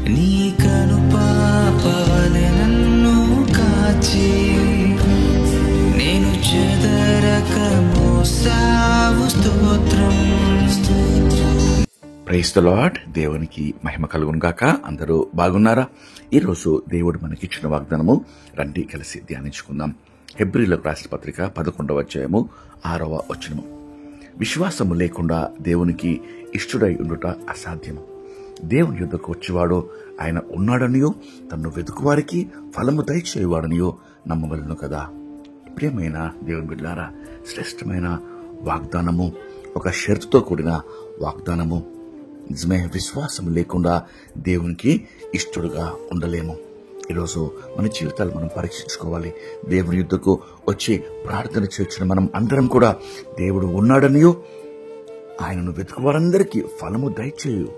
నీ కను పాపవలె నన్ను కాచి నేను చెదరక మోసావు స్తోత్రం. Praise the Lord. దేవునికి మహిమ కలుగును గాక. అందరూ బాగున్నారా? ఈరోజు దేవుడు మనకిచ్చిన వాగ్దానము రండి కలిసి ధ్యానించుకుందాం. హెబ్రీలకు రాసిన పత్రిక 11వ అధ్యాయము 6వ వచనము. విశ్వాసము లేకుండా దేవునికి ఇష్టుడై ఉండుట అసాధ్యము. దేవుని యుద్ధకు వచ్చేవాడు ఆయన ఉన్నాడనియో తన్ను వెతుకువారికి ఫలము దయచేవాడనియో నమ్మవలను కదా. ప్రియమైన దేవుని బిడ్డలారా, శ్రేష్టమైన వాగ్దానము, ఒక షరతుతో కూడిన వాగ్దానము. నిజమే, విశ్వాసం లేకుండా దేవునికి ఇష్టడుగా ఉండలేము. ఈరోజు మన జీవితాలు మనం పరీక్షించుకోవాలి. దేవుని యుద్ధకు వచ్చి ప్రార్థన చేర్చిన మనం అందరం కూడా దేవుడు ఉన్నాడనియో ఆయనను వెతుకు వారందరికీ ఫలము దయచేయు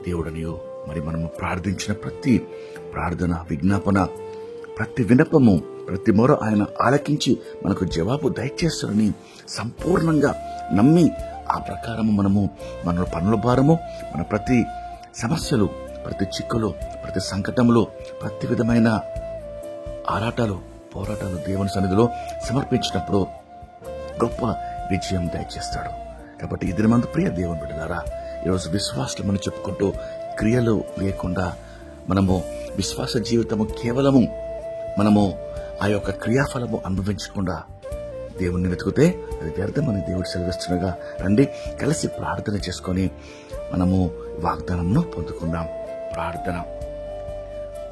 దేవుడనియో మరి మనము ప్రార్థించిన ప్రతి ప్రార్థన, విజ్ఞాపన, ప్రతి విన్నపము, ప్రతి మొర ఆయన ఆలకించి మనకు జవాబు దయచేస్తారని సంపూర్ణంగా నమ్మి ఆ ప్రకారము మనము మన పనుల భారము, మన ప్రతి సమస్యలు, ప్రతి చిక్కులు, ప్రతి సంకటములు, ప్రతి విధమైన ఆరాటాలు, పోరాటాలు దేవుని సన్నిధిలో సమర్పించినప్పుడు గొప్ప విజయం దయచేస్తాడు. కాబట్టి ఇది మందు ప్రియ దేవుని బిడ్డలారా, ఈరోజు విశ్వాసాలు మనం చెప్పుకుంటూ క్రియలు లేకుండా మనము విశ్వాస జీవితము కేవలము మనము ఆ యొక్క క్రియాఫలము అనుభవించకుండా దేవుణ్ణి వెతుకుతే అది వ్యర్థమని దేవుడు సెలవిస్తుండగా రండి కలిసి ప్రార్థన చేసుకొని మనము వాగ్దానంను పొందుకుందాం. ప్రార్థన.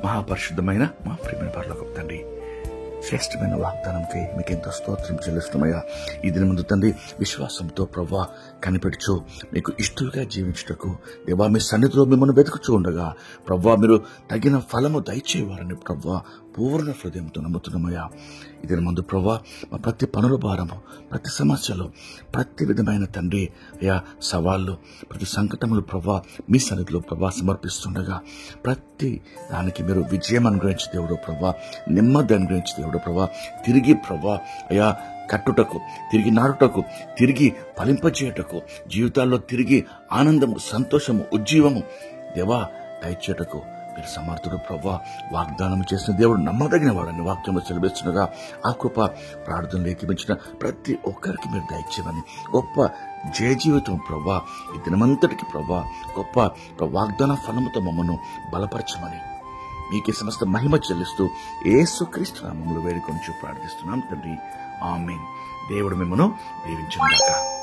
మహాపరిశుద్ధమైన మా ప్రియమైన పరలోకపు తండ్రి, శ్రేష్టమైన వాగ్దానంకై మీకెంతో స్తోత్రం చెల్లిస్తున్నామయ్యా. ఈ దిన ముందు తండ్రి విశ్వాసంతో ప్రవ్వా కనిపెడుచు మీకు ఇష్టలుగా జీవించుటకు దేవా మీ సన్నిధిలో మిమ్మల్ని వెతుకుచూ ఉండగా ప్రవ్వా మీరు తగిన ఫలము దయచేవారని ప్రవ్వా పూర్ణ హృదయంతో నమ్ముతున్నామయ్యా. ఇదిన ముందు ప్రవ్వా మా ప్రతి పనుల భారము, ప్రతి సమస్యలు, ప్రతి విధమైన తండ్రి అయ్యా సవాళ్ళు, ప్రతి సంకటములు ప్రవ్వా మీ సన్నిధిలో ప్రవ్వా సమర్పిస్తుండగా ప్రతి దానికి మీరు విజయం అనుగ్రహించి దేవుడు ప్రవ్వా, నెమ్మది అనుగ్రహించి దేవుడు ప్రవ్వా, తిరిగి ప్రవ్వా అయ్యా కట్టుటకు, తిరిగి నాటుటకు, తిరిగి ఫలింపచేయటకు, జీవితాల్లో తిరిగి ఆనందము, సంతోషము, ఉజ్జీవము దేవా దయచేటకు మీరు సమర్థుడు ప్రవ్వా. వాగ్దానం చేసిన దేవుడు నమ్మదగిన వాడని వాక్యంలో సెలవిస్తుండగా ఆ కృప ప్రార్థనలు ఏకీపించిన ప్రతి ఒక్కరికి మీరు దయచేయమని గొప్ప జయ జీవితం ప్రవ్వా ఈ దినమంతటికి ప్రవ్వా గొప్ప వాగ్దాన ఫలముతో మమ్మను బలపరచమని మీకే సమస్త మహిమ చెల్లిస్తూ యేసుక్రీస్తు నామములో వేడుకొని ప్రార్థిస్తున్నాం తండ్రి. ఆమేన్. దేవుడు మిమ్మను దీవించును గాక.